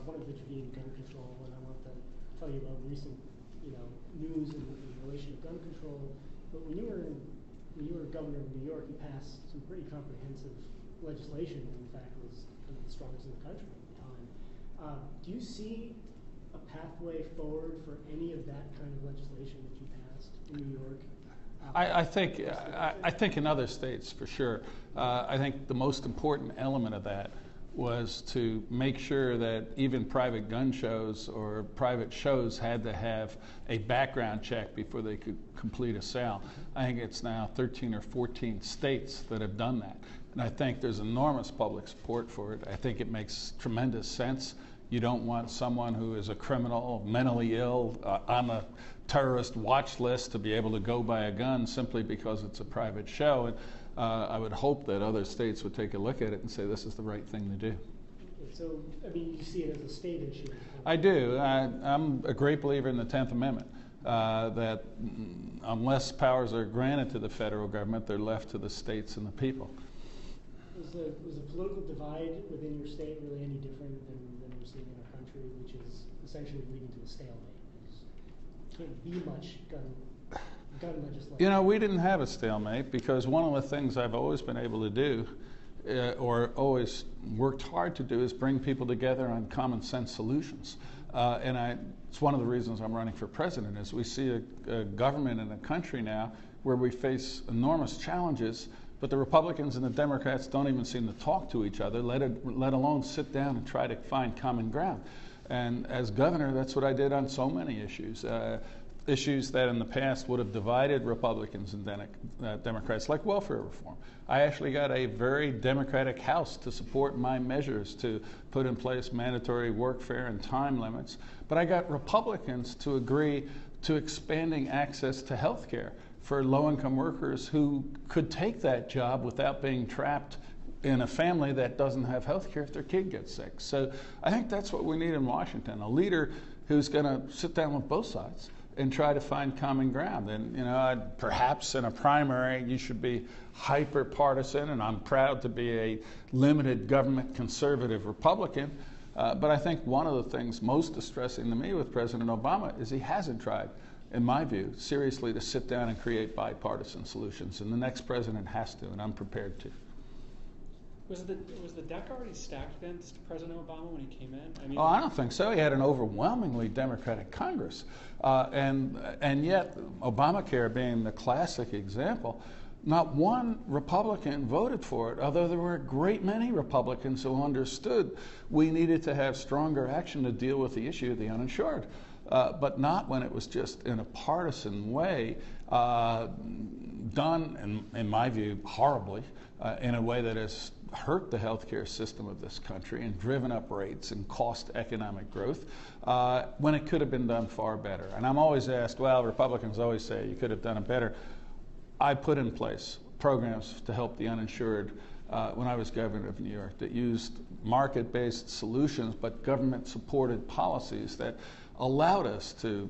one of which being gun control, and I want to tell you about recent, news in relation to gun control. But when you were governor of New York, you passed some pretty comprehensive legislation, and in fact was one of the strongest in the country at the time. Do you see a pathway forward for any of that kind of legislation that you passed in New York? I think in other states for sure. I think the most important element of that was to make sure that even private gun shows or private shows had to have a background check before they could complete a sale. I think it's now 13 or 14 states that have done that. And I think there's enormous public support for it. I think it makes tremendous sense. You don't want someone who is a criminal, mentally ill, on the terrorist watch list to be able to go buy a gun simply because it's a private show. And I would hope that other states would take a look at it and say this is the right thing to do. So, you see it as a state issue? I do. I'm a great believer in the 10th Amendment, that unless powers are granted to the federal government, they're left to the states and the people. Was the political divide within your state really any different than we're seeing in our country, which is essentially leading to a stalemate? There can't be much gun legislation. We didn't have a stalemate because one of the things I've always been able to do, or always worked hard to do, is bring people together on common sense solutions. It's one of the reasons I'm running for president, is we see a government in a country now where we face enormous challenges, but the Republicans and the Democrats don't even seem to talk to each other, let alone sit down and try to find common ground. And as governor, that's what I did on so many issues. Issues that in the past would have divided Republicans and Democrats, like welfare reform. I actually got a very Democratic House to support my measures to put in place mandatory workfare and time limits. But I got Republicans to agree to expanding access to health care for low-income workers who could take that job without being trapped in a family that doesn't have health care if their kid gets sick. So I think that's what we need in Washington, a leader who's going to sit down with both sides and try to find common ground. And perhaps in a primary you should be hyper partisan, and I'm proud to be a limited government conservative Republican. But I think one of the things most distressing to me with President Obama is he hasn't tried, in my view, seriously to sit down and create bipartisan solutions. And the next president has to, and I'm prepared to. Was the deck already stacked against President Obama when he came in? I don't think so. He had an overwhelmingly Democratic Congress. And yet, Obamacare being the classic example, not one Republican voted for it, although there were a great many Republicans who understood we needed to have stronger action to deal with the issue of the uninsured. But not when it was just in a partisan way, done, in my view, horribly, in a way that has hurt the healthcare system of this country and driven up rates and cost economic growth, when it could have been done far better. And I'm always asked, well, Republicans always say you could have done it better. I put in place programs to help the uninsured when I was governor of New York that used market-based solutions but government-supported policies that allowed us to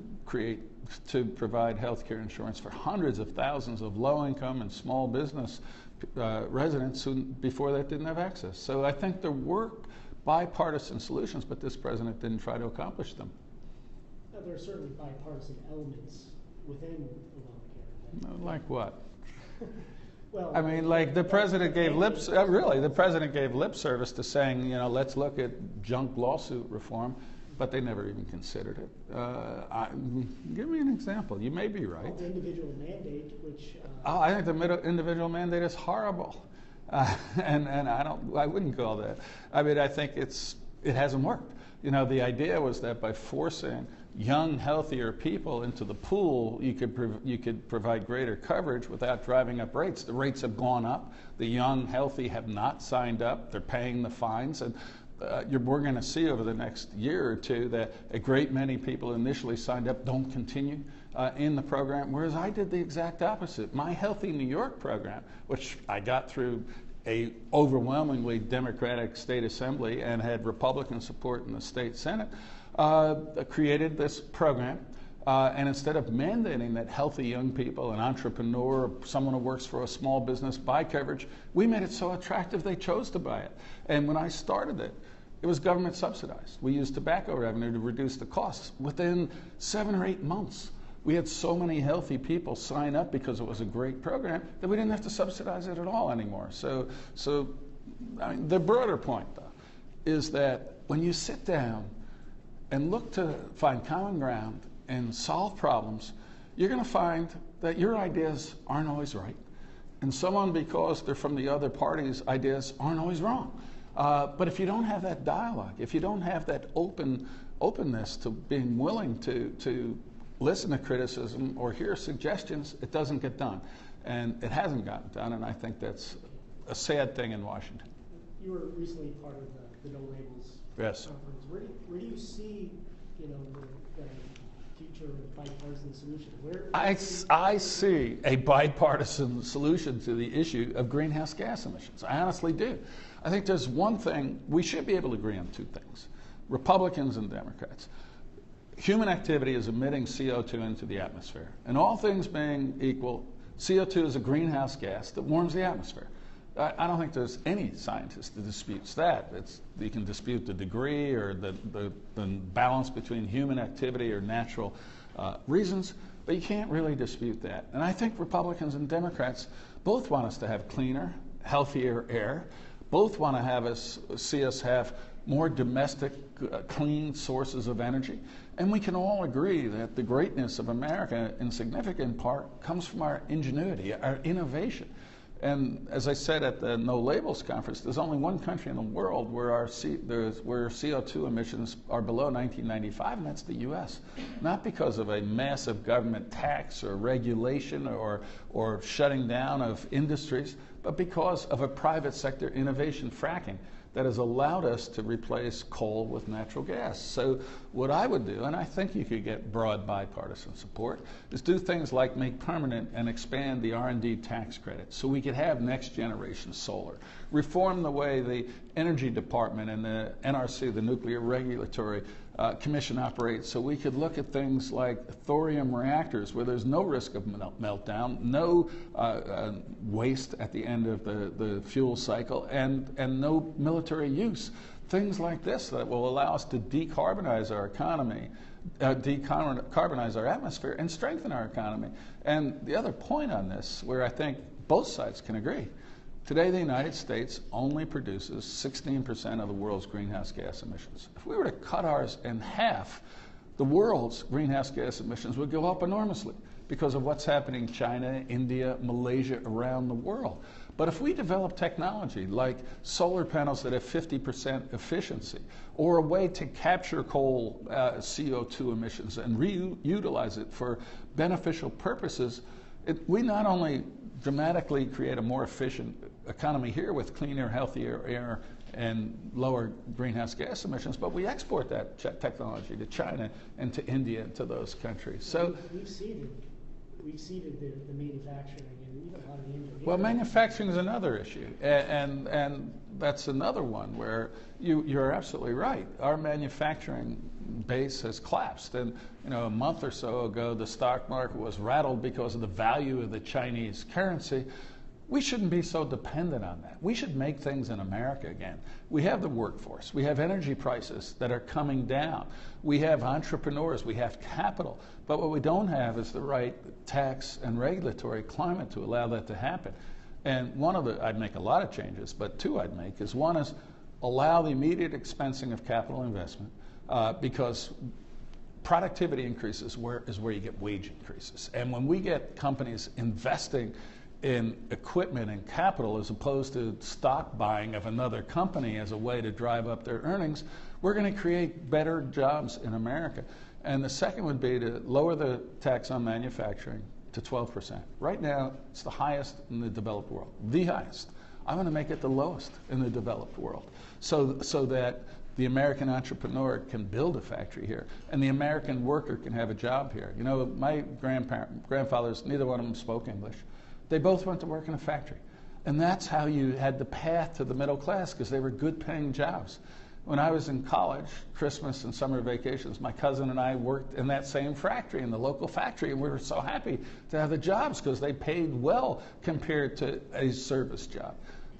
provide health care insurance for hundreds of thousands of low-income and small business residents who before that didn't have access. So I think there were bipartisan solutions, but this president didn't try to accomplish them. Now, there are certainly bipartisan elements within Obamacare. Like what? Well, I mean, like the president gave lip service to saying, let's look at junk lawsuit reform, but they never even considered it. Give me an example. You may be right. Well, the individual mandate, which... I think the individual mandate is horrible. And I wouldn't call that. I mean, I think it hasn't worked. The idea was that by forcing young, healthier people into the pool, you could provide greater coverage without driving up rates. The rates have gone up. The young, healthy have not signed up. They're paying the fines. And we're going to see over the next year or two that a great many people initially signed up don't continue in the program, whereas I did the exact opposite. My Healthy New York program, which I got through a overwhelmingly Democratic state assembly and had Republican support in the state Senate, created this program. And instead of mandating that healthy young people, an entrepreneur, someone who works for a small business buy coverage, we made it so attractive they chose to buy it. And when I started it, it was government subsidized. We used tobacco revenue to reduce the costs. Within 7 or 8 months, we had so many healthy people sign up because it was a great program that we didn't have to subsidize it at all anymore. So I mean, the broader point, though, is that when you sit down and look to find common ground and solve problems, you're going to find that your ideas aren't always right. And someone, because they're from the other party's ideas, aren't always wrong. But if you don't have that dialogue, if you don't have that openness to being willing to listen to criticism or hear suggestions, it doesn't get done. And it hasn't gotten done, and I think that's a sad thing in Washington. You were recently part of the No Labels Yes. conference. Where do you see, the future bipartisan solution? I see a bipartisan solution to the issue of greenhouse gas emissions. I honestly do. I think there's one thing, we should be able to agree on 2 things, Republicans and Democrats. Human activity is emitting CO2 into the atmosphere. And all things being equal, CO2 is a greenhouse gas that warms the atmosphere. I don't think there's any scientist that disputes that. You can dispute the degree or the balance between human activity or natural reasons, but you can't really dispute that. And I think Republicans and Democrats both want us to have cleaner, healthier air. Both want to see us have more domestic, clean sources of energy. And we can all agree that the greatness of America, in significant part, comes from our ingenuity, our innovation. And as I said at the No Labels conference, there's only one country in the world where where CO2 emissions are below 1995, and that's the U.S. Not because of a massive government tax or regulation or shutting down of industries, but because of a private sector innovation, fracking, that has allowed us to replace coal with natural gas. So what I would do, and I think you could get broad bipartisan support, is do things like make permanent and expand the R&D tax credit so we could have next generation solar. Reform the way the Energy Department and the NRC, the Nuclear Regulatory Commission, operates so we could look at things like thorium reactors where there's no risk of meltdown, no waste at the end of the fuel cycle, and no military use. Things like this that will allow us to decarbonize our economy, decarbonize our atmosphere, and strengthen our economy. And the other point on this, where I think both sides can agree, today the United States only produces 16% of the world's greenhouse gas emissions. If we were to cut ours in half, the world's greenhouse gas emissions would go up enormously because of what's happening in China, India, Malaysia, around the world. But if we develop technology like solar panels that have 50% efficiency, or a way to capture coal CO2 emissions and reutilize it for beneficial purposes, we not only dramatically create a more efficient economy here with cleaner, healthier air and lower greenhouse gas emissions, but we export that technology to China and to India and to those countries. So we've seeded the manufacturing and even a lot of the engineering. Well, manufacturing is another issue, and that's another one where you're absolutely right. Our manufacturing base has collapsed, and a month or so ago, the stock market was rattled because of the value of the Chinese currency. We shouldn't be so dependent on that. We should make things in America again. We have the workforce. We have energy prices that are coming down. We have entrepreneurs. We have capital. But what we don't have is the right tax and regulatory climate to allow that to happen. And I'd make a lot of changes, but 2 I'd make is, one is allow the immediate expensing of capital investment because productivity increases is where you get wage increases. And when we get companies investing in equipment and capital as opposed to stock buying of another company as a way to drive up their earnings, we're going to create better jobs in America. And the second would be to lower the tax on manufacturing to 12%. Right now, it's the highest in the developed world, the highest. I want to make it the lowest in the developed world so that the American entrepreneur can build a factory here and the American worker can have a job here. My grandfathers, neither one of them spoke English. They both went to work in a factory. And that's how you had the path to the middle class, because they were good paying jobs. When I was in college, Christmas and summer vacations, my cousin and I worked in that same factory, in the local factory, and we were so happy to have the jobs because they paid well compared to a service job.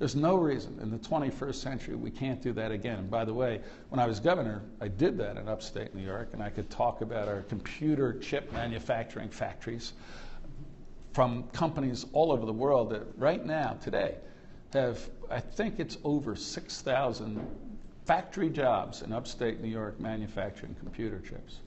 There's no reason in the 21st century we can't do that again. And by the way, when I was governor, I did that in upstate New York, and I could talk about our computer chip manufacturing factories from companies all over the world that right now, today, have, I think it's over 6,000 factory jobs in upstate New York manufacturing computer chips.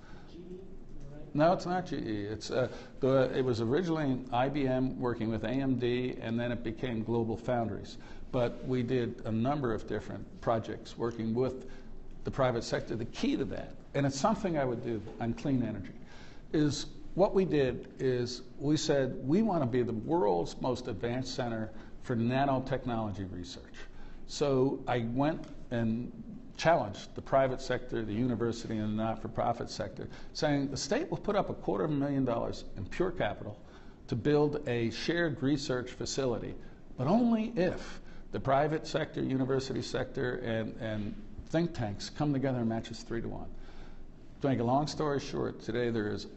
No, it's not GE. It was originally IBM working with AMD, and then it became Global Foundries. But we did a number of different projects working with the private sector. The key to that, and it's something I would do on clean energy, is what we did is we said we want to be the world's most advanced center for nanotechnology research. So I went and challenged the private sector, the university, and the not-for-profit sector, saying the state will put up $250,000 in pure capital to build a shared research facility, but only if the private sector, university sector, and think tanks come together and match us 3-to-1. To make a long story short, today there is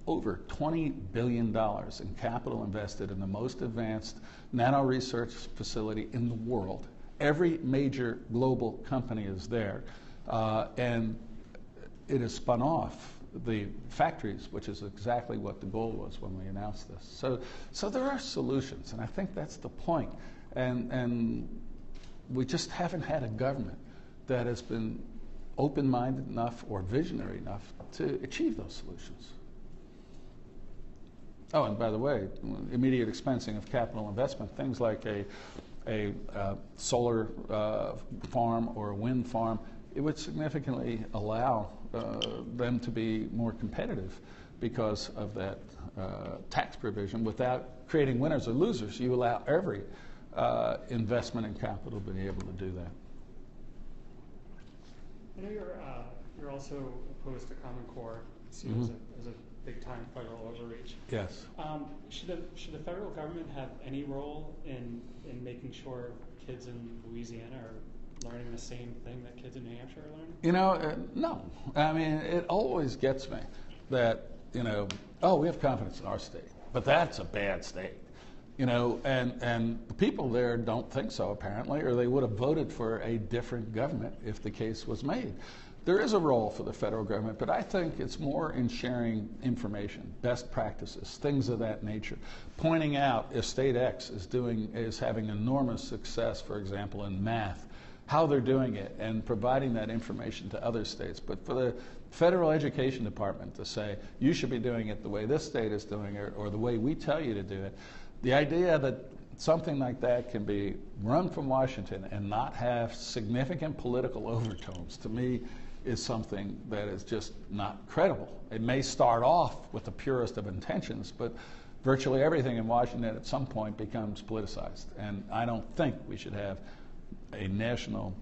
over $20 billion in capital invested in the most advanced nano research facility in the world. Every major global company is there, and it has spun off the factories, which is exactly what the goal was when we announced this. So there are solutions, and I think that's the point. And we just haven't had a government that has been open-minded enough or visionary enough to achieve those solutions. Oh, and by the way, immediate expensing of capital investment, things like a solar farm or a wind farm, it would significantly allow them to be more competitive because of that tax provision. Without creating winners or losers, you allow every investment in capital to be able to do that. I know you're also opposed to Common Core, seen as a big-time federal overreach. Yes. Should the federal government have any role in making sure kids in Louisiana are learning the same thing that kids in New Hampshire are learning? You know, no. I mean, it always gets me that, you know, oh, we have confidence in our state, but that's a bad state. You know, and the people there don't think so, apparently, or they would have voted for a different government if the case was made. There is a role for the federal government, but I think it's more in sharing information, best practices, things of that nature. Pointing out if state X is having enormous success, for example, in math, how they're doing it, and providing that information to other states. But for the federal education department to say, you should be doing it the way this state is doing it, or the way we tell you to do it, the idea that something like that can be run from Washington and not have significant political overtones, to me, is something that is just not credible. It may start off with the purest of intentions, but virtually everything in Washington at some point becomes politicized. And I don't think we should have a national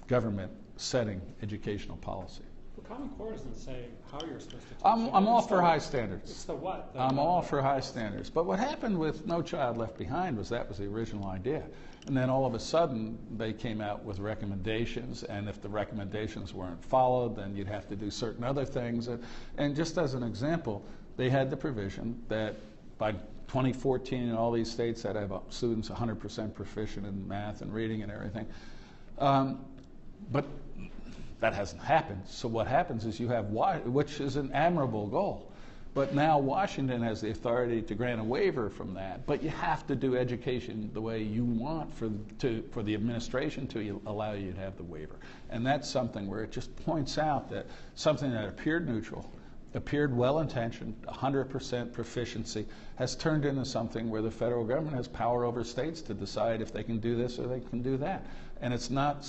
government setting educational policy. Well, Common Core doesn't say how you're supposed to teach. I'm all for high standards. It's the what? I'm all for high standards. But what happened with No Child Left Behind was that was the original idea. And then all of a sudden, they came out with recommendations, and if the recommendations weren't followed, then you'd have to do certain other things. And just as an example, they had the provision that by 2014 in all these states that have students 100% proficient in math and reading and everything. But that hasn't happened. So what happens is you have, which is an admirable goal, but now Washington has the authority to grant a waiver from that. But you have to do education the way you want for the administration to allow you to have the waiver. And that's something where it just points out that something that appeared neutral, appeared well-intentioned, 100% proficiency, has turned into something where the federal government has power over states to decide if they can do this or they can do that. And it's not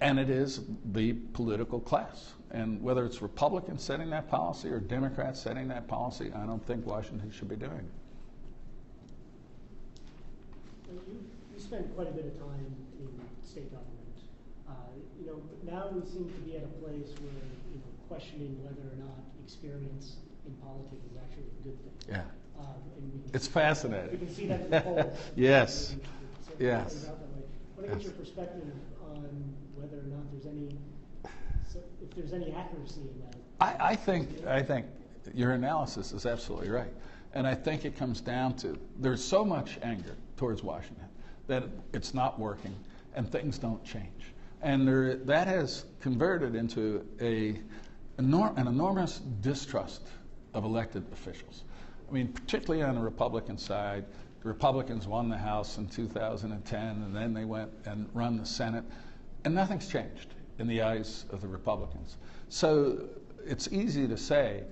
and it is the political class. And whether it's Republicans setting that policy or Democrats setting that policy, I don't think Washington should be doing it. You spend quite a bit of time in state government. You know, but now we seem to be at a place where, you know, questioning whether or not experience in politics is actually a good thing. Yeah. And It's fascinating. We can see that in the polls. Yes. Yes. I want to get your perspective on whether or not if there's any accuracy in that. I think your analysis is absolutely right. And I think it comes down to there's so much anger towards Washington that it's not working and things don't change. And that has converted into an enormous distrust of elected officials. I mean, particularly on the Republican side, the Republicans won the House in 2010, and then they went and run the Senate, and nothing's changed in the eyes of the Republicans. So it's easy to say,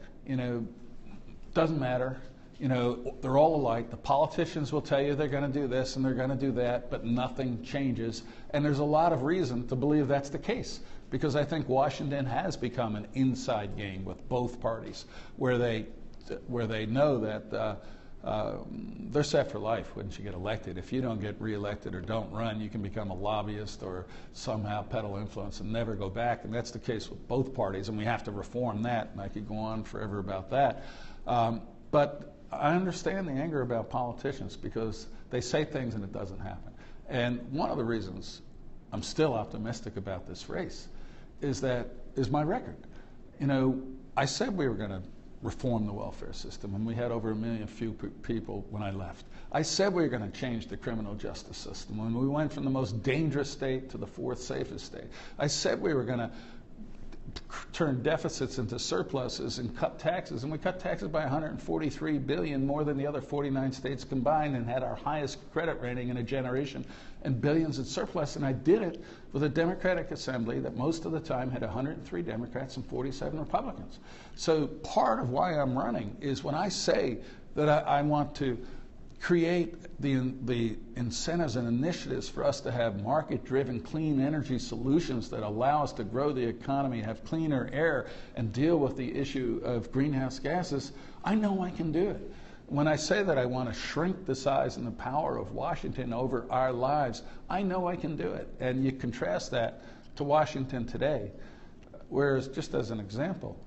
doesn't matter, they're all alike. The politicians will tell you they're going to do this and they're going to do that, but nothing changes. And there's a lot of reason to believe that's the case, because I think Washington has become an inside game with both parties, where they know that they're set for life once you get elected. If you don't get reelected or don't run, you can become a lobbyist or somehow peddle influence and never go back. And that's the case with both parties, and we have to reform that. And I could go on forever about that. But I understand the anger about politicians because they say things and it doesn't happen. And one of the reasons I'm still optimistic about this race is my record. I said we were going to reform the welfare system, and we had over 1 million few people when I left. I said we were going to change the criminal justice system when we went from the most dangerous state to the 4th safest state. I said we were going to turn deficits into surpluses and cut taxes, and we cut taxes by $143 billion, more than the other 49 states combined, and had our highest credit rating in a generation, and billions in surplus. And I did it with a Democratic Assembly that most of the time had 103 Democrats and 47 Republicans. So part of why I'm running is when I say that I want to create the incentives and initiatives for us to have market-driven clean energy solutions that allow us to grow the economy, have cleaner air, and deal with the issue of greenhouse gases, I know I can do it. When I say that I want to shrink the size and the power of Washington over our lives, I know I can do it. And you contrast that to Washington today, whereas, just as an example,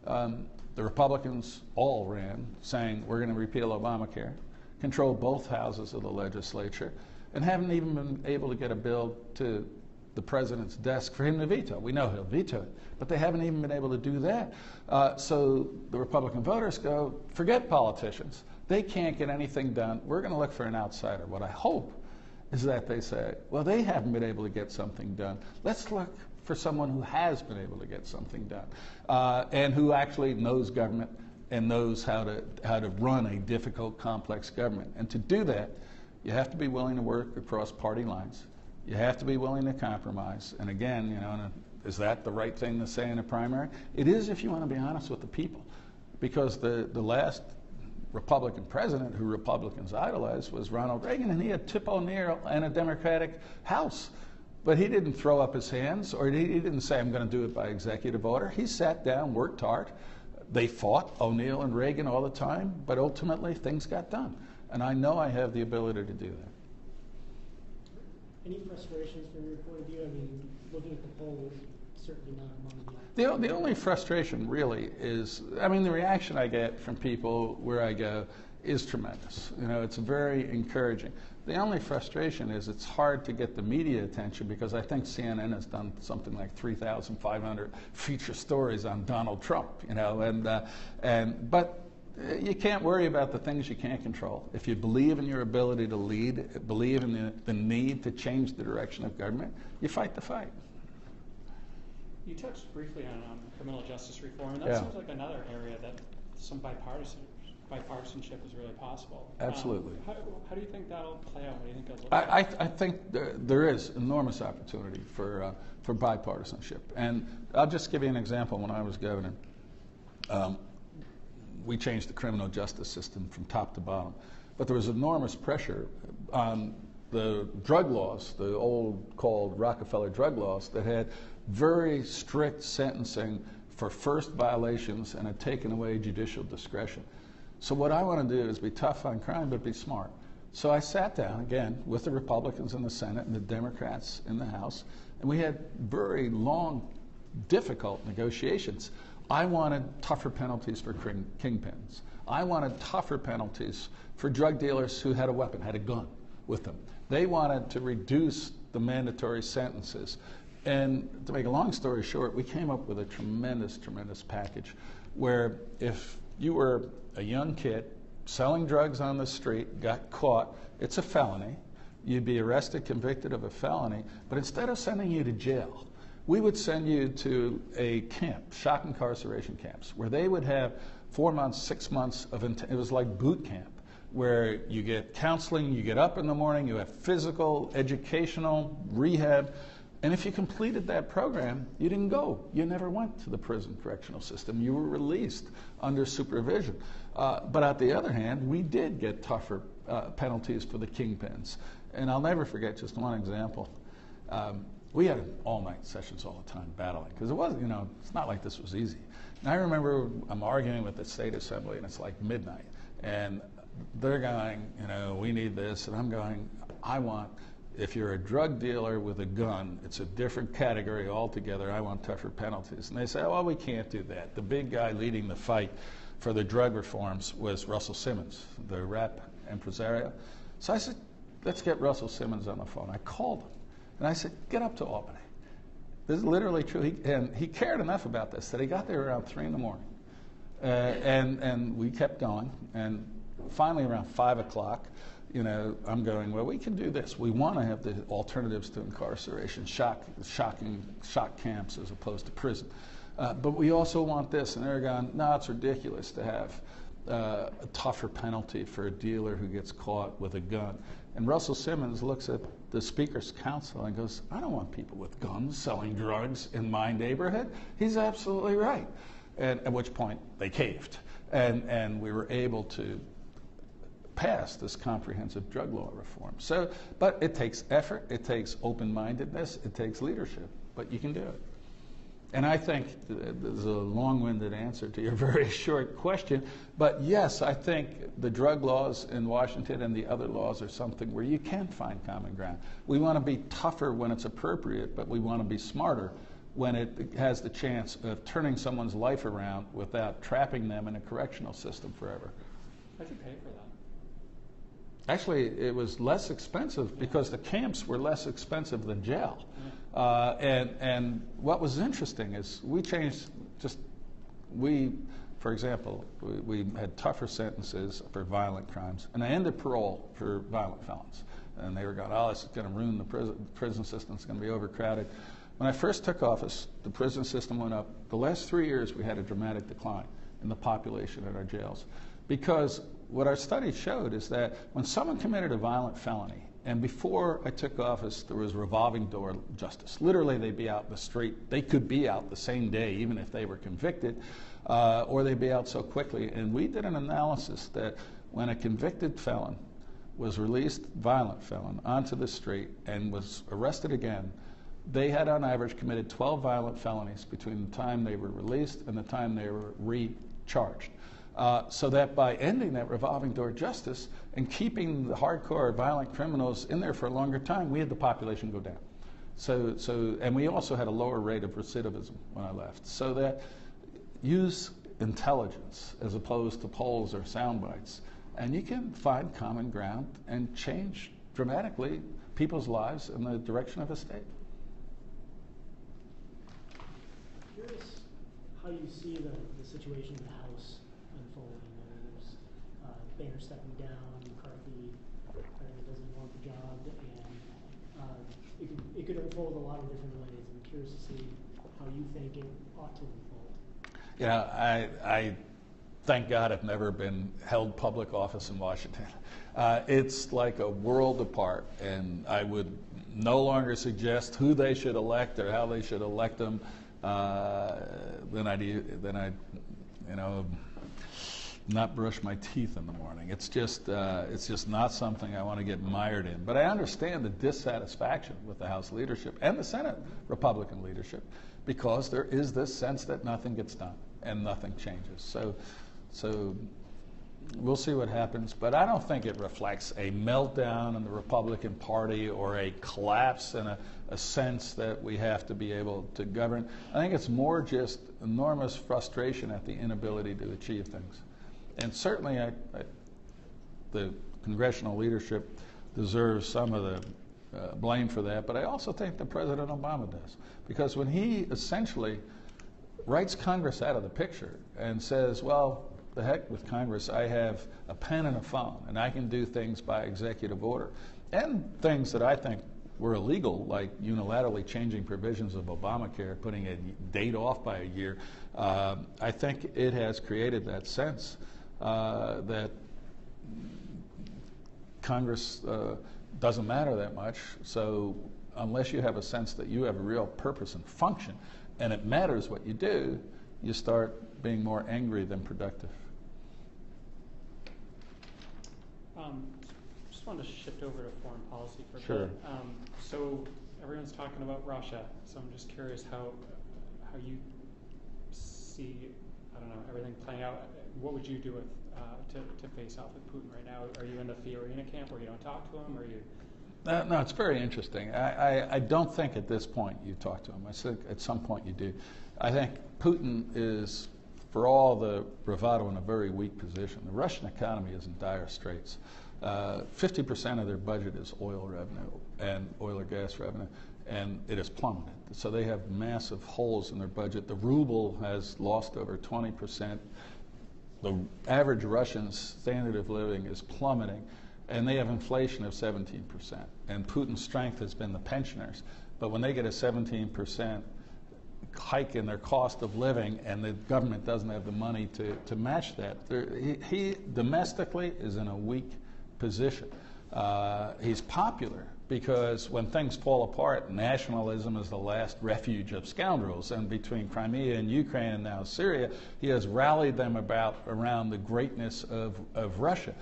the Republicans all ran saying we're going to repeal Obamacare, control both houses of the legislature, and haven't even been able to get a bill to the president's desk for him to veto. We know he'll veto it, but they haven't even been able to do that. So the Republican voters go, forget politicians. They can't get anything done. We're going to look for an outsider. What I hope is that they say, well, they haven't been able to get something done. Let's look for someone who has been able to get something done and who actually knows government and knows how to run a difficult, complex government. And to do that, you have to be willing to work across party lines. You have to be willing to compromise. And again, is that the right thing to say in a primary? It is if you want to be honest with the people. Because the last Republican president who Republicans idolized was Ronald Reagan, and he had Tip O'Neill and a Democratic House. But he didn't throw up his hands, or he didn't say, I'm going to do it by executive order. He sat down, worked hard. They fought, O'Neill and Reagan, all the time, but ultimately things got done. And I know I have the ability to do that. Any frustrations from your point of view? I mean, looking at the poll is certainly not among the only frustration really is, I mean, the reaction I get from people where I go is tremendous. It's very encouraging. The only frustration is it's hard to get the media attention because I think CNN has done something like 3,500 feature stories on Donald Trump, but you can't worry about the things you can't control. If you believe in your ability to lead, believe in the need to change the direction of government, you fight the fight. You touched briefly on criminal justice reform, and that seems like another area that some bipartisanship is really possible. Absolutely. How do you think that'll play out? What do you think it'll look like? I think there is enormous opportunity for bipartisanship. And I'll just give you an example. When I was governor, we changed the criminal justice system from top to bottom. But there was enormous pressure on the drug laws, the old called Rockefeller drug laws, that had very strict sentencing for first violations and had taken away judicial discretion. So what I want to do is be tough on crime, but be smart. So I sat down, again, with the Republicans in the Senate and the Democrats in the House, and we had very long, difficult negotiations. I wanted tougher penalties for kingpins. I wanted tougher penalties for drug dealers who had a weapon, had a gun with them. They wanted to reduce the mandatory sentences. And to make a long story short, we came up with a tremendous, tremendous package where if you were a young kid selling drugs on the street, got caught, it's a felony. you'd be arrested, convicted of a felony, but instead of sending you to jail, we would send you to a camp, shock incarceration camps, where they would have 4 months, 6 months of, it was like boot camp, where you get counseling, you get up in the morning, you have physical, educational, rehab, and if you completed that program, you didn't go. You never went to the prison correctional system. You were released under supervision. But on the other hand, we did get tougher penalties for the kingpins. And I'll never forget just one example. We had all-night sessions all the time battling, because it wasn't, it's not like this was easy. And I remember I'm arguing with the state assembly, and it's like midnight, and they're going, we need this, and I'm going, if you're a drug dealer with a gun, it's a different category altogether. I want tougher penalties. And they say, well, we can't do that. The big guy leading the fight for the drug reforms was Russell Simmons, the rap impresario. So I said, let's get Russell Simmons on the phone. I called him, and I said, get up to Albany. This is literally true. And he cared enough about this that he got there around 3 in the morning. And we kept going. And finally, around 5 o'clock, I'm going, well, we can do this. We want to have the alternatives to incarceration, shock camps as opposed to prison. But we also want this. And they're going, no, it's ridiculous to have a tougher penalty for a dealer who gets caught with a gun. And Russell Simmons looks at the Speaker's counsel and goes, I don't want people with guns selling drugs in my neighborhood. He's absolutely right. And at which point they caved. And we were able to pass this comprehensive drug law reform. So, but it takes effort, it takes open-mindedness, it takes leadership, but you can do it. And I think there's a long-winded answer to your very short question, but yes, I think the drug laws in Washington and the other laws are something where you can find common ground. We want to be tougher when it's appropriate, but we want to be smarter when it has the chance of turning someone's life around without trapping them in a correctional system forever. How'd you pay for that? Actually, it was less expensive because the camps were less expensive than jail. And what was interesting is for example, we had tougher sentences for violent crimes, and I ended parole for violent felons. And they were going, oh, this is going to ruin the prison system, it's going to be overcrowded. When I first took office, the prison system went up. The last 3 years, we had a dramatic decline in the population in our jails. Because what our study showed is that when someone committed a violent felony, and before I took office, there was revolving door justice. Literally, they'd be out in the street. They could be out the same day, even if they were convicted, or they'd be out so quickly. And we did an analysis that when a convicted felon was released, violent felon, onto the street and was arrested again, they had on average committed 12 violent felonies between the time they were released and the time they were recharged. So that by ending that revolving door justice and keeping the hardcore violent criminals in there for a longer time, we had the population go down. And we also had a lower rate of recidivism when I left. So that use intelligence as opposed to polls or sound bites, and you can find common ground and change dramatically people's lives in the direction of a state. Curious how you see the situation in the House unfolding. There's Boehner stepping down, McCarthy doesn't want the job, and it could unfold a lot of different ways. I'm curious to see how you think it ought to unfold. Yeah, I thank God I've never been held public office in Washington. It's like a world apart, and I would no longer suggest who they should elect or how they should elect them. Then I not brush my teeth in the morning. It's just not something I want to get mired in. But I understand the dissatisfaction with the House leadership and the Senate Republican leadership, because there is this sense that nothing gets done and nothing changes. So we'll see what happens, but I don't think it reflects a meltdown in the Republican Party or a collapse in a sense that we have to be able to govern. I think it's more just enormous frustration at the inability to achieve things. And certainly the congressional leadership deserves some of the blame for that, but I also think that President Obama does. Because when he essentially writes Congress out of the picture and says, well, the heck with Congress. I have a pen and a phone, and I can do things by executive order. And things that I think were illegal, like unilaterally changing provisions of Obamacare, putting a date off by a year. I think it has created that sense that Congress doesn't matter that much. So unless you have a sense that you have a real purpose and function, and it matters what you do, you start being more angry than productive. Just wanted to shift over to foreign policy for a Sure. bit. So everyone's talking about Russia. So I'm just curious how you see, I don't know, everything playing out. What would you do with to face off with Putin right now? Are you in the Fiorina camp where you don't talk to him, or you? No, it's very interesting. I don't think at this point you talk to him. I think at some point you do. I think Putin is, for all the bravado, in a very weak position. The Russian economy is in dire straits. 50% of their budget is oil revenue and oil or gas revenue, and it has plummeted. So they have massive holes in their budget. The ruble has lost over 20%. The average Russian's standard of living is plummeting, and they have inflation of 17%. And Putin's strength has been the pensioners. But when they get a 17% hike in their cost of living and the government doesn't have the money to match that, he domestically is in a weak position. He's popular because when things fall apart, nationalism is the last refuge of scoundrels. And between Crimea and Ukraine and now Syria, he has rallied them around the greatness of Russia.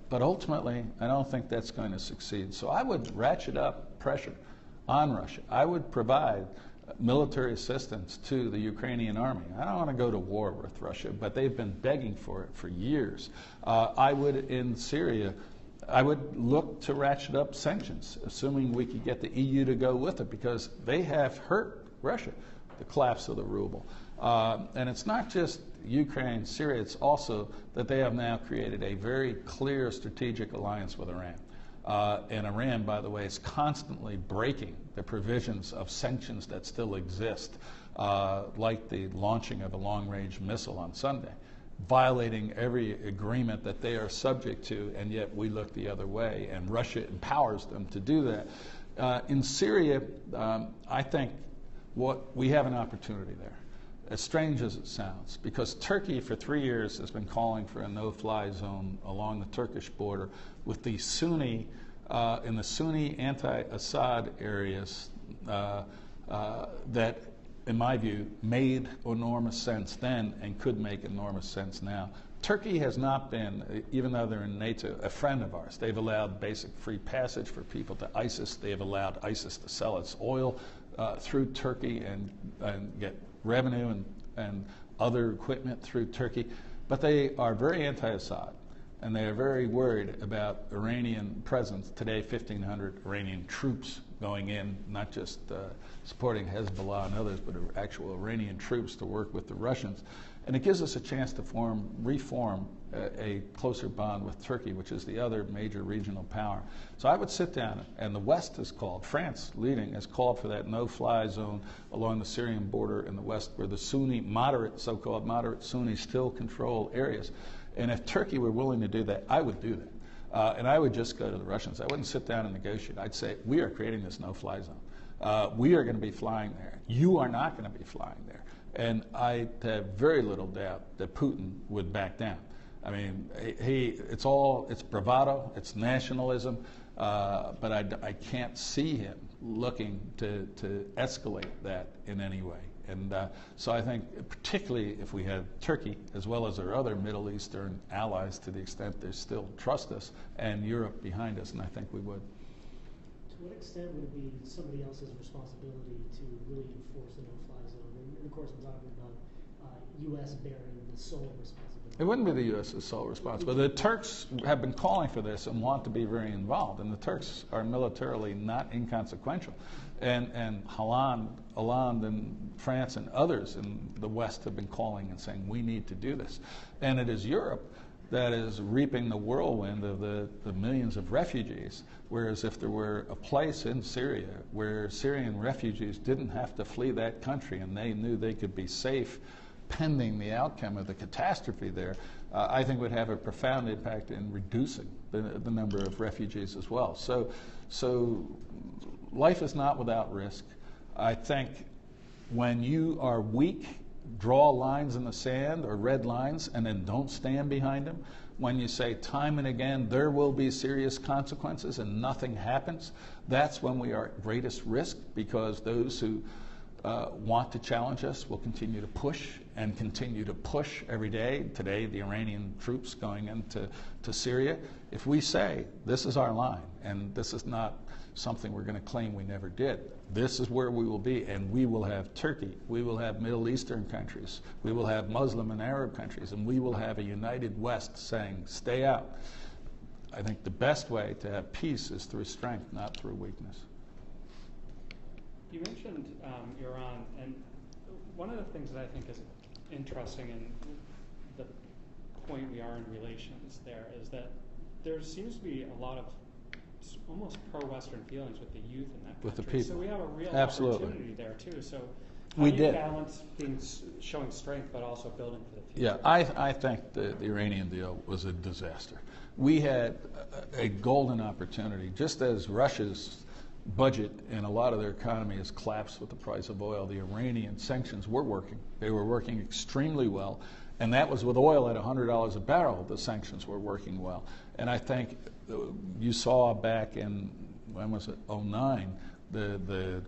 But ultimately, I don't think that's going to succeed. So I would ratchet up pressure on Russia. I would provide military assistance to the Ukrainian army. I don't want to go to war with Russia, but they've been begging for it for years. I would, in Syria, I would look to ratchet up sanctions, assuming we could get the EU to go with it, because they have hurt Russia, the collapse of the ruble. And it's not just Ukraine, Syria, it's also that they have now created a very clear strategic alliance with Iran. And Iran, by the way, is constantly breaking the provisions of sanctions that still exist, like the launching of a long-range missile on Sunday, violating every agreement that they are subject to, and yet we look the other way, and Russia empowers them to do that. In Syria, I think we have an opportunity there, as strange as it sounds, because Turkey for 3 years has been calling for a no-fly zone along the Turkish border with the Sunni, in the Sunni anti-Assad areas that, in my view, made enormous sense then and could make enormous sense now. Turkey has not been, even though they're in NATO, a friend of ours. They've allowed basic free passage for people to ISIS. They have allowed ISIS to sell its oil through Turkey and get revenue and other equipment through Turkey. But they are very anti-Assad, and they are very worried about Iranian presence. Today, 1,500 Iranian troops going in, not just supporting Hezbollah and others, but actual Iranian troops to work with the Russians. And it gives us a chance to reform a closer bond with Turkey, which is the other major regional power. So I would sit down, and the West has called, France leading, has called for that no-fly zone along the Syrian border in the West, where the Sunni, so-called moderate Sunnis still control areas. And if Turkey were willing to do that, I would do that. And I would just go to the Russians. I wouldn't sit down and negotiate. I'd say, we are creating this no-fly zone. We are going to be flying there. You are not going to be flying there. And I have very little doubt that Putin would back down. I mean, it's bravado, it's nationalism, but I can't see him looking to escalate that in any way. And so I think, particularly if we had Turkey, as well as our other Middle Eastern allies, to the extent they still trust us, and Europe behind us, and I think we would. To what extent would it be somebody else's responsibility to really enforce the no-fly zone? And of course, I'm talking about U.S. bearing the sole responsibility. It wouldn't be the U.S.'s sole responsibility. The Turks have been calling for this and want to be very involved, and the Turks are militarily not inconsequential. And Hollande and France and others in the West have been calling and saying, we need to do this. And it is Europe that is reaping the whirlwind of the millions of refugees, whereas if there were a place in Syria where Syrian refugees didn't have to flee that country and they knew they could be safe pending the outcome of the catastrophe there, I think would have a profound impact in reducing the number of refugees as well. So life is not without risk. I think when you are weak, draw lines in the sand or red lines and then don't stand behind them. When you say time and again there will be serious consequences and nothing happens, that's when we are at greatest risk, because those who want to challenge us will continue to push and continue to push every day. Today, the Iranian troops going into Syria. If we say this is our line and this is not something we're going to claim we never did, this is where we will be, and we will have Turkey, we will have Middle Eastern countries, we will have Muslim and Arab countries, and we will have a united West saying, stay out. I think the best way to have peace is through strength, not through weakness. You mentioned Iran, and one of the things that I think is interesting in the point we are in relations there is that there seems to be a lot of almost pro-Western feelings with the youth in that country. With the people. So we have a real Absolutely. opportunity there too. So how We do you did. balance showing strength but also building for the Yeah, future? I think the Iranian deal was a disaster. We had a golden opportunity, just as Russia's budget and a lot of their economy has collapsed with the price of oil. The Iranian sanctions were working. They were working extremely well, and that was with oil at $100 a barrel. The sanctions were working well, and I think you saw back in, when was it, 2009, the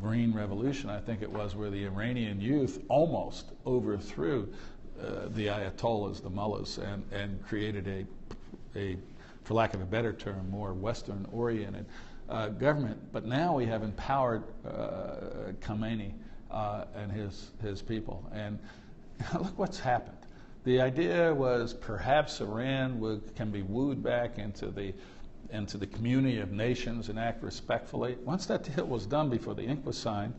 Green Revolution, I think it was, where the Iranian youth almost overthrew the Ayatollahs, the mullahs, and created a, for lack of a better term, more Western-oriented government. But now we have empowered Khamenei and his people. And look what's happened. The idea was perhaps Iran can be wooed back into the community of nations and act respectfully. Once that deal was done, before the ink was signed,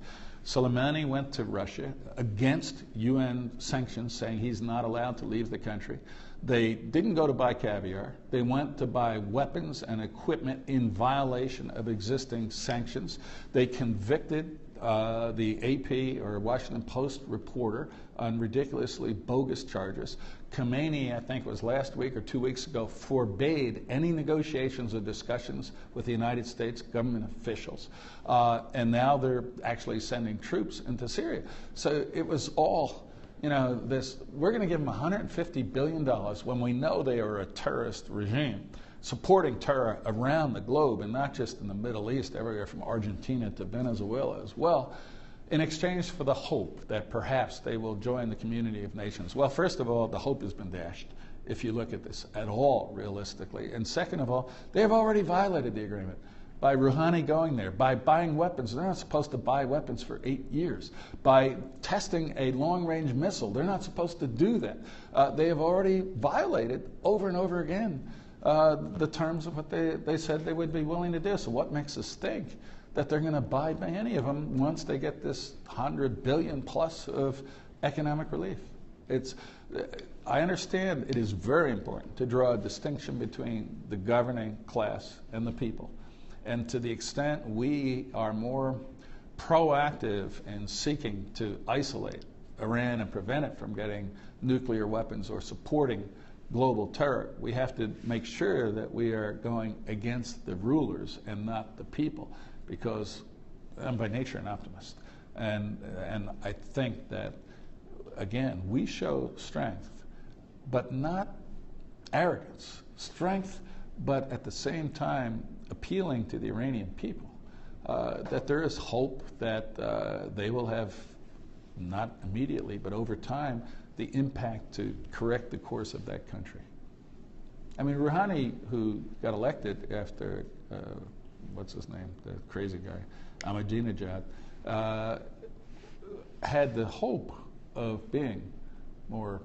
Soleimani went to Russia against UN sanctions, saying he's not allowed to leave the country. They didn't go to buy caviar. They went to buy weapons and equipment in violation of existing sanctions. They convicted the AP or Washington Post reporter on ridiculously bogus charges. Khamenei, I think it was last week or 2 weeks ago, forbade any negotiations or discussions with the United States government officials. And now they're actually sending troops into Syria. So it was all, this, we're going to give them $150 billion when we know they are a terrorist regime, supporting terror around the globe, and not just in the Middle East, everywhere from Argentina to Venezuela as well, in exchange for the hope that perhaps they will join the community of nations. Well, first of all, the hope has been dashed, if you look at this at all realistically. And second of all, they have already violated the agreement by Rouhani going there, by buying weapons. They're not supposed to buy weapons for 8 years. By testing a long-range missile. They're not supposed to do that. They have already violated over and over again the terms of what they said they would be willing to do. So what makes us think that they're going to abide by any of them once they get this $100 billion plus of economic relief? I understand it is very important to draw a distinction between the governing class and the people. And to the extent we are more proactive in seeking to isolate Iran and prevent it from getting nuclear weapons or supporting global terror, we have to make sure that we are going against the rulers and not the people, because I'm by nature an optimist. And I think that, again, we show strength, but not arrogance. Strength, but at the same time appealing to the Iranian people, that there is hope that they will have, not immediately, but over time, the impact to correct the course of that country. I mean, Rouhani, who got elected after, what's his name, the crazy guy, Ahmadinejad, had the hope of being more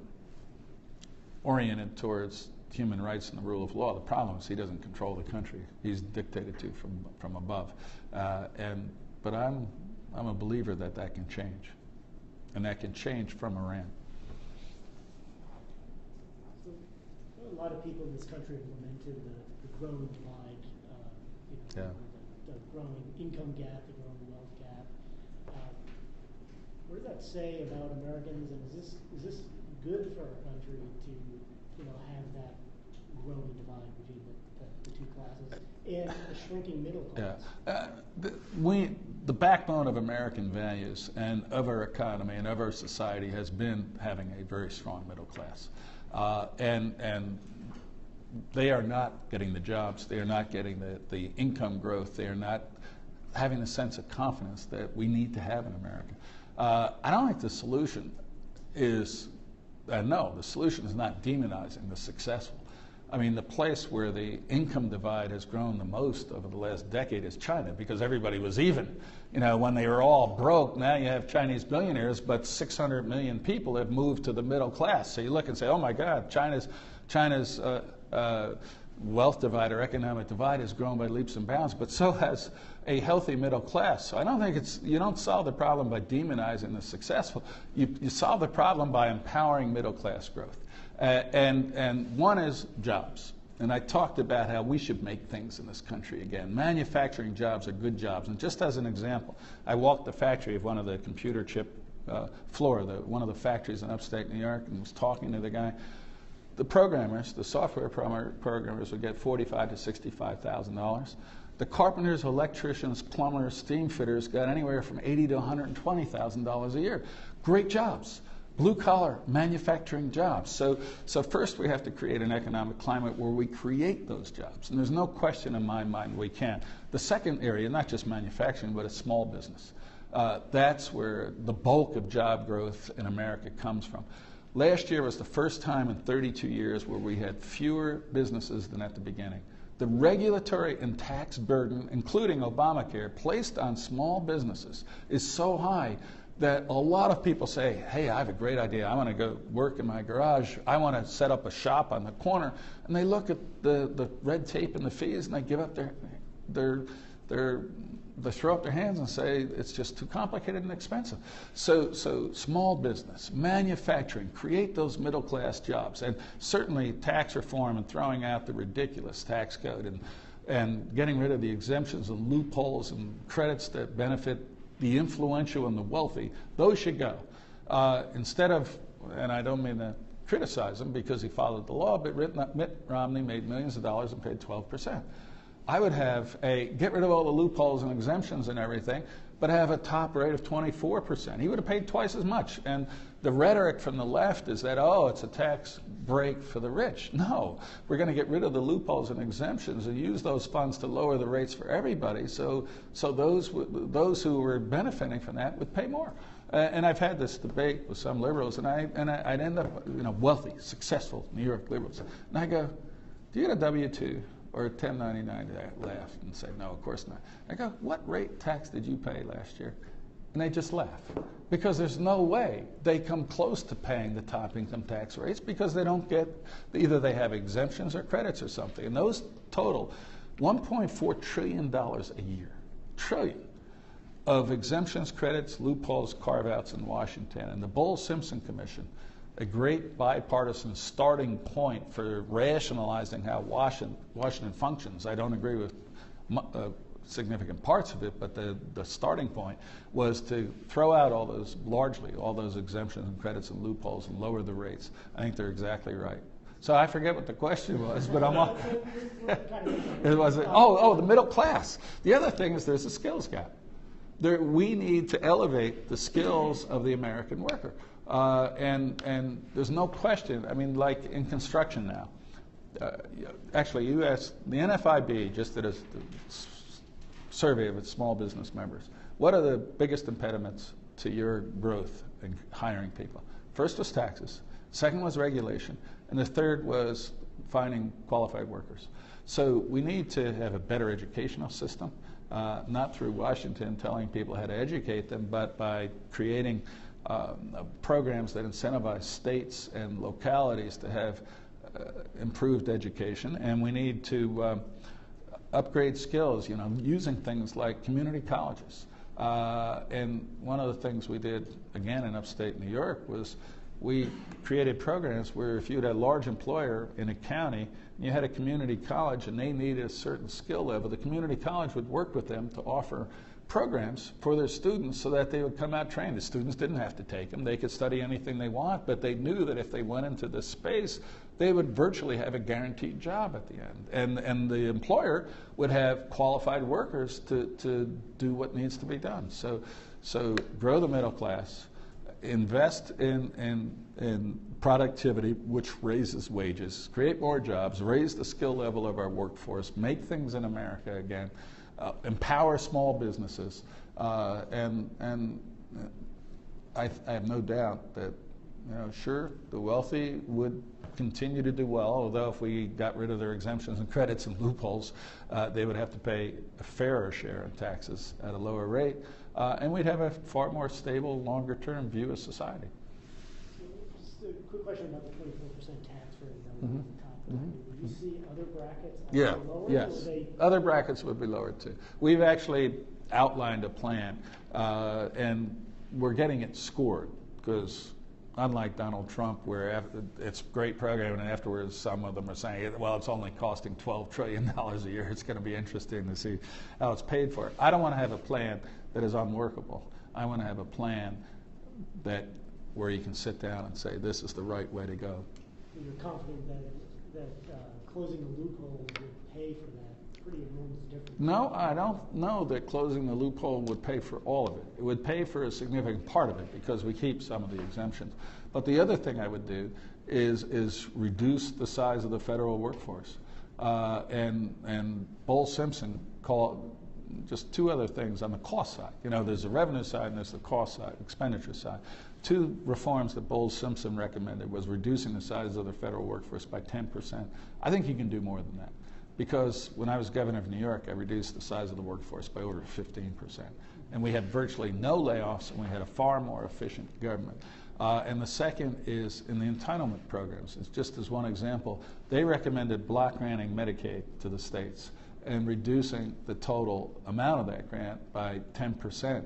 oriented towards human rights and the rule of law. The problem is he doesn't control the country. He's dictated to from above. But I'm a believer that can change, and that can change from Iran. A lot of people in this country have lamented the growing divide, Yeah. the growing income gap, the growing wealth gap. what does that say about Americans, and is this good for our country to, have that growing divide between the two classes and a shrinking middle class? Yeah. The backbone of American values and of our economy and of our society has been having a very strong middle class. And they are not getting the jobs, they are not getting the income growth, they are not having the sense of confidence that we need to have in America. I don't think the solution is, no, the solution is not demonizing the successful. I mean, the place where the income divide has grown the most over the last decade is China, because everybody was even. When they were all broke, now you have Chinese billionaires, but 600 million people have moved to the middle class. So you look and say, oh my God, China's wealth divide or economic divide has grown by leaps and bounds, but so has a healthy middle class. So I don't think you don't solve the problem by demonizing the successful. You solve the problem by empowering middle class growth. And one is jobs. And I talked about how we should make things in this country again. Manufacturing jobs are good jobs. And just as an example, I walked the factory of one of the computer chip floor, one of the factories in upstate New York, and was talking to the guy. The programmers, the software programmers would get $45,000 to $65,000. The carpenters, electricians, plumbers, steam fitters got anywhere from $80,000 to $120,000 a year. Great jobs. Blue-collar manufacturing jobs. So first we have to create an economic climate where we create those jobs. And there's no question in my mind we can. The second area, not just manufacturing, but a small business. That's where the bulk of job growth in America comes from. Last year was the first time in 32 years where we had fewer businesses than at the beginning. The regulatory and tax burden, including Obamacare, placed on small businesses is so high that a lot of people say, hey, I have a great idea. I want to go work in my garage. I want to set up a shop on the corner. And they look at the red tape and the fees, and they give up they throw up their hands and say it's just too complicated and expensive. So small business, manufacturing, create those middle class jobs. And certainly tax reform and throwing out the ridiculous tax code and getting rid of the exemptions and loopholes and credits that benefit the influential and the wealthy, those should go. Instead of, and I don't mean to criticize him because he followed the law, but Mitt Romney made millions of dollars and paid 12%. I would get rid of all the loopholes and exemptions and everything, but have a top rate of 24%. He would have paid twice as much. And the rhetoric from the left is that, oh, it's a tax break for the rich. No, we're going to get rid of the loopholes and exemptions and use those funds to lower the rates for everybody, so those who were benefiting from that would pay more. And I've had this debate with some liberals, and I'd end up, wealthy, successful New York liberals. And I go, do you get a W-2 or a 1099? They laugh and say, no, of course not. I go, what rate tax did you pay last year? And they just laugh, because there's no way they come close to paying the top income tax rates, because they don't get, either they have exemptions or credits or something. And those total $1.4 trillion a year, trillion, of exemptions, credits, loopholes, carve-outs in Washington. And the Bowles-Simpson Commission, a great bipartisan starting point for rationalizing how Washington functions. I don't agree with significant parts of it, but the starting point was to throw out all those exemptions and credits and loopholes and lower the rates. I think they're exactly right. So I forget what the question was, but I'm on. It was, the middle class. The other thing is there's a skills gap. We need to elevate the skills of the American worker. And there's no question, I mean, like in construction now, actually you asked, the NFIB just did a survey of its small business members. What are the biggest impediments to your growth in hiring people? First was taxes, second was regulation, and the third was finding qualified workers. So we need to have a better educational system, not through Washington telling people how to educate them, but by creating programs that incentivize states and localities to have improved education. And we need to upgrade skills, using things like community colleges. And one of the things we did, again, in upstate New York was we created programs where if you had a large employer in a county, and you had a community college and they needed a certain skill level, the community college would work with them to offer programs for their students so that they would come out trained. The students didn't have to take them. They could study anything they want, but they knew that if they went into this space, they would virtually have a guaranteed job at the end. And the employer would have qualified workers to do what needs to be done. So grow the middle class, invest in productivity, which raises wages, create more jobs, raise the skill level of our workforce, make things in America again, empower small businesses, and I have no doubt that, sure, the wealthy would continue to do well, although if we got rid of their exemptions and credits and loopholes, they would have to pay a fairer share in taxes at a lower rate, and we'd have a far more stable, longer-term view of society. Just a quick question about the 24% tax rate on the top. Would you see other brackets lowered? Yes. Other brackets would be lowered too. We've actually outlined a plan, and we're getting it scored because unlike Donald Trump, where it's a great program, and afterwards some of them are saying, well, it's only costing $12 trillion a year. It's going to be interesting to see how it's paid for. I don't want to have a plan that is unworkable. I want to have a plan where you can sit down and say, this is the right way to go. You're confident that closing the loophole would pay for that pretty enormous difference? No, I don't know that closing the loophole would pay for all of it. It would pay for a significant part of it because we keep some of the exemptions. But the other thing I would do is reduce the size of the federal workforce. And Bowles Simpson called just two other things on the cost side. There's the revenue side and there's the cost side, expenditure side. Two reforms that Bowles Simpson recommended was reducing the size of the federal workforce by 10%. I think you can do more than that. Because when I was governor of New York, I reduced the size of the workforce by over 15%. And we had virtually no layoffs, and we had a far more efficient government. And the second is in the entitlement programs. It's just as one example, they recommended block granting Medicaid to the states and reducing the total amount of that grant by 10%.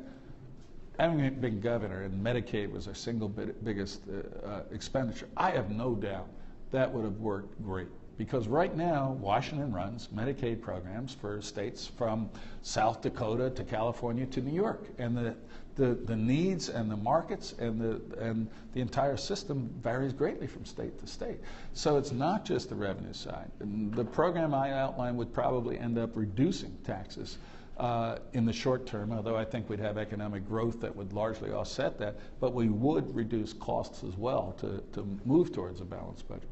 Having been governor, and Medicaid was our single biggest expenditure, I have no doubt that would have worked great. Because right now, Washington runs Medicaid programs for states from South Dakota to California to New York. And the needs and the markets and the entire system varies greatly from state to state. So it's not just the revenue side. And the program I outlined would probably end up reducing taxes in the short term, although I think we'd have economic growth that would largely offset that. But we would reduce costs as well to move towards a balanced budget.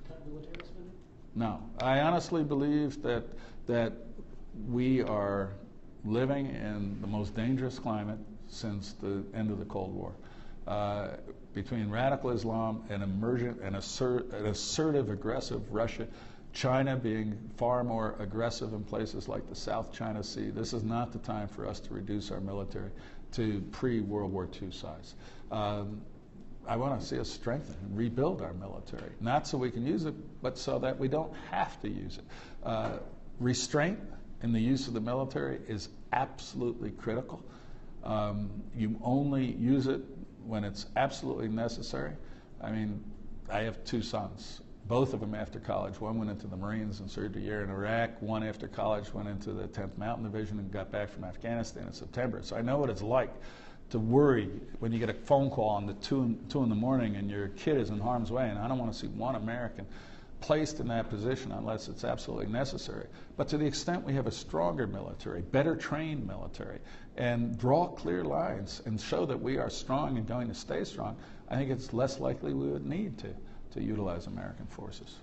Cut military spending? No, I honestly believe that we are living in the most dangerous climate since the end of the Cold War. Between radical Islam and emergent and assertive, aggressive Russia, China being far more aggressive in places like the South China Sea, this is not the time for us to reduce our military to pre-World War II size. I want to see us strengthen and rebuild our military, not so we can use it, but so that we don't have to use it. Restraint in the use of the military is absolutely critical. You only use it when it's absolutely necessary. I mean, I have two sons, both of them after college. One went into the Marines and served a year in Iraq. One after college went into the 10th Mountain Division and got back from Afghanistan in September. So I know what it's like to worry when you get a phone call on the 2 in the morning and your kid is in harm's way, and I don't want to see one American placed in that position unless it's absolutely necessary. But to the extent we have a stronger military, better trained military, and draw clear lines and show that we are strong and going to stay strong, I think it's less likely we would need to utilize American forces.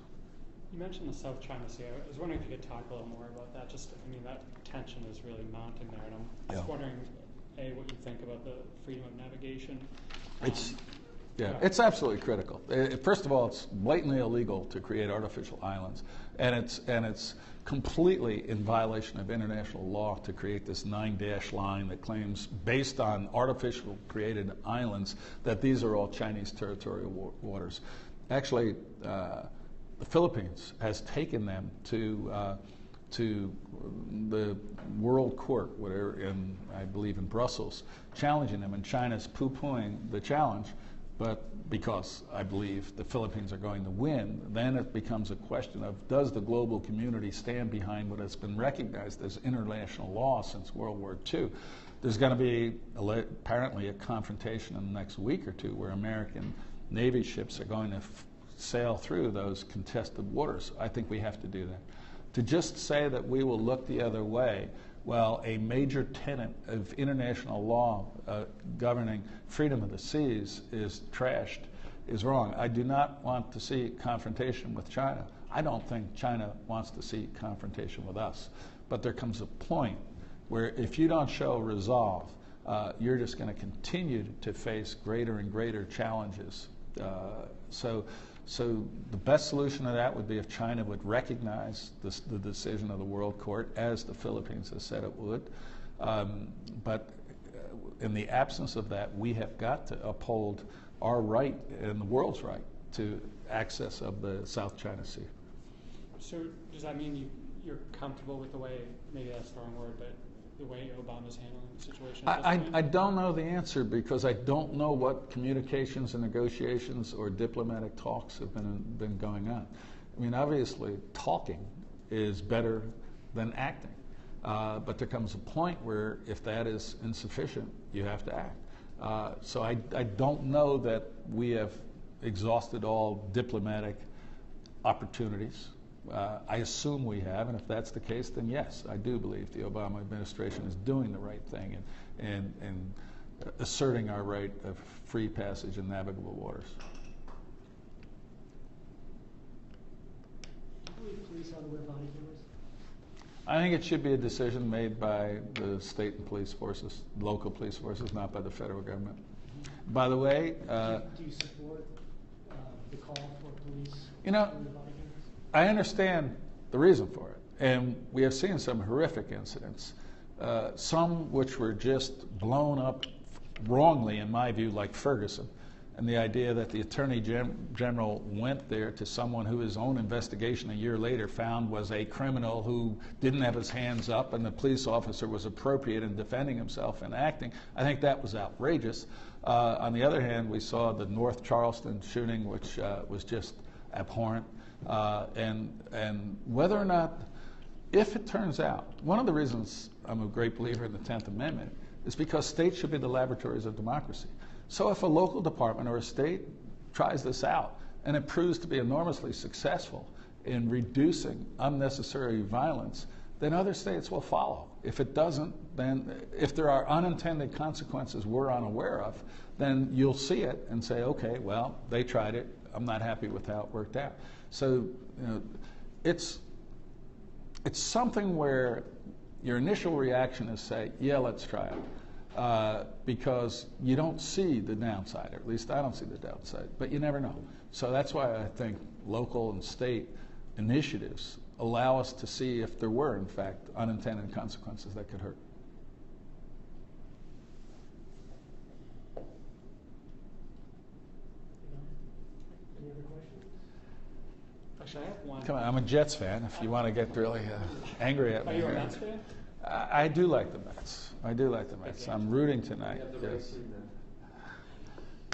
You mentioned the South China Sea. I was wondering if you could talk a little more about that. That tension is really mounting there, and I'm just wondering, what you think about the freedom of navigation. It's absolutely critical. First of all, it's blatantly illegal to create artificial islands, and it's completely in violation of international law to create this 9-dash line that claims, based on artificial created islands, that these are all Chinese territorial waters. Actually, the Philippines has taken them to the World Court, I believe in Brussels, challenging them, and China's poo-pooing the challenge, But because I believe the Philippines are going to win, then it becomes a question of, does the global community stand behind what has been recognized as international law since World War II? There's going to be apparently a confrontation in the next week or two where American Navy ships are going to sail through those contested waters. I think we have to do that. To just say that we will look the other way, well, a major tenet of international law governing freedom of the seas is trashed, is wrong. I do not want to see confrontation with China. I don't think China wants to see confrontation with us. But there comes a point where if you don't show resolve, you're just going to continue to face greater and greater challenges. So the best solution to that would be if China would recognize the decision of the World Court, as the Philippines has said it would. But in the absence of that, we have got to uphold our right and the world's right to access of the South China Sea. So does that mean you're comfortable with the way, maybe that's the wrong word, but the way Obama's handling the situation? I don't know the answer because I don't know what communications and negotiations or diplomatic talks have been going on. I mean, obviously, talking is better than acting. But there comes a point where if that is insufficient, you have to act. So I don't know that we have exhausted all diplomatic opportunities. I assume we have, and if that's the case, then yes, I do believe the Obama administration is doing the right thing and asserting our right of free passage in navigable waters. Do you believe police ought to wear body cameras? I think it should be a decision made by the state and police forces, local police forces, not by the federal government. Mm-hmm. By the way, do you support the call for police you know, to wear body cameras? I understand the reason for it, and we have seen some horrific incidents, some which were just blown up wrongly, in my view, like Ferguson, and the idea that the Attorney General went there to someone who his own investigation a year later found was a criminal who didn't have his hands up, and the police officer was appropriate in defending himself and acting. I think that was outrageous. On the other hand, we saw the North Charleston shooting, which was just abhorrent. And whether or not, if it turns out, one of the reasons I'm a great believer in the 10th Amendment is because states should be the laboratories of democracy. So if a local department or a state tries this out and it proves to be enormously successful in reducing unnecessary violence, then other states will follow. If it doesn't, then if there are unintended consequences we're unaware of, then you'll see it and say, okay, well, they tried it. I'm not happy with how it worked out. So, you know, it's something where your initial reaction is say, yeah, let's try it, because you don't see the downside, or at least I don't see the downside, but you never know. So that's why I think local and state initiatives allow us to see if there were, in fact, unintended consequences that could hurt. Any other questions? Actually, I have one. Come on, I'm a Jets fan, if you want to get really angry at me. Are you a here. Mets fan? I do like the Mets. I do like the Mets. I'm rooting tonight. Yes.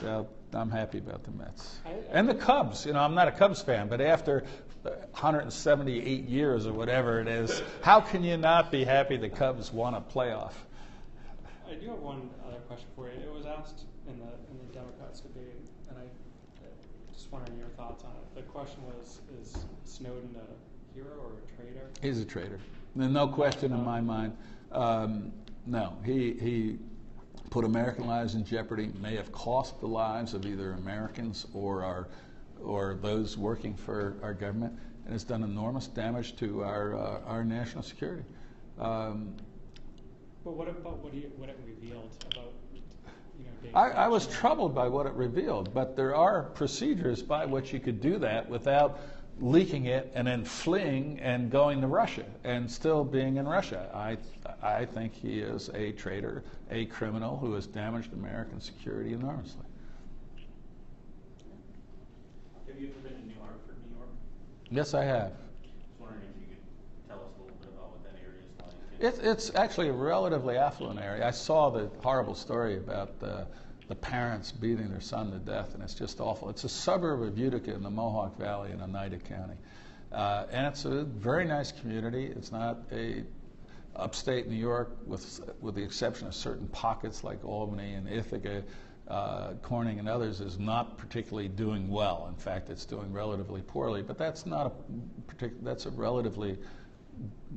Well, I'm happy about the Mets. And the Cubs. You know, I'm not a Cubs fan, but after 178 years or whatever it is, how can you not be happy the Cubs won a playoff? I do have one other question for you. It was asked in the Democrats debate, and I just wondering your thoughts on it. The question was, is Snowden a hero or a traitor? He's a traitor. No question in my mind. No, he put American lives in jeopardy, may have cost the lives of either Americans or those working for our government, and has done enormous damage to our national security. But what about what it revealed about, you know, I was troubled by what it revealed, but there are procedures by which you could do that without leaking it and then fleeing and going to Russia and still being in Russia. I think he is a traitor, a criminal who has damaged American security enormously. Have you ever been to Hartford, New York? Yes, I have. I was wondering if you could tell us a little bit about what that area is like. It's actually a relatively affluent area. I saw the horrible story about the the parents beating their son to death, and it's just awful. It's a suburb of Utica in the Mohawk Valley in Oneida County. And it's a very nice community. It's not a upstate New York, with the exception of certain pockets like Albany and Ithaca. Corning and others is not particularly doing well. In fact, it's doing relatively poorly. But that's not that's a relatively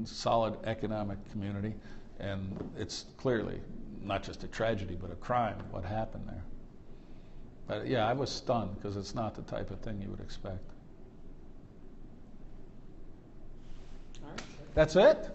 solid economic community, and it's clearly not just a tragedy but a crime what happened there. But yeah, I was stunned because it's not the type of thing you would expect. All right. That's it?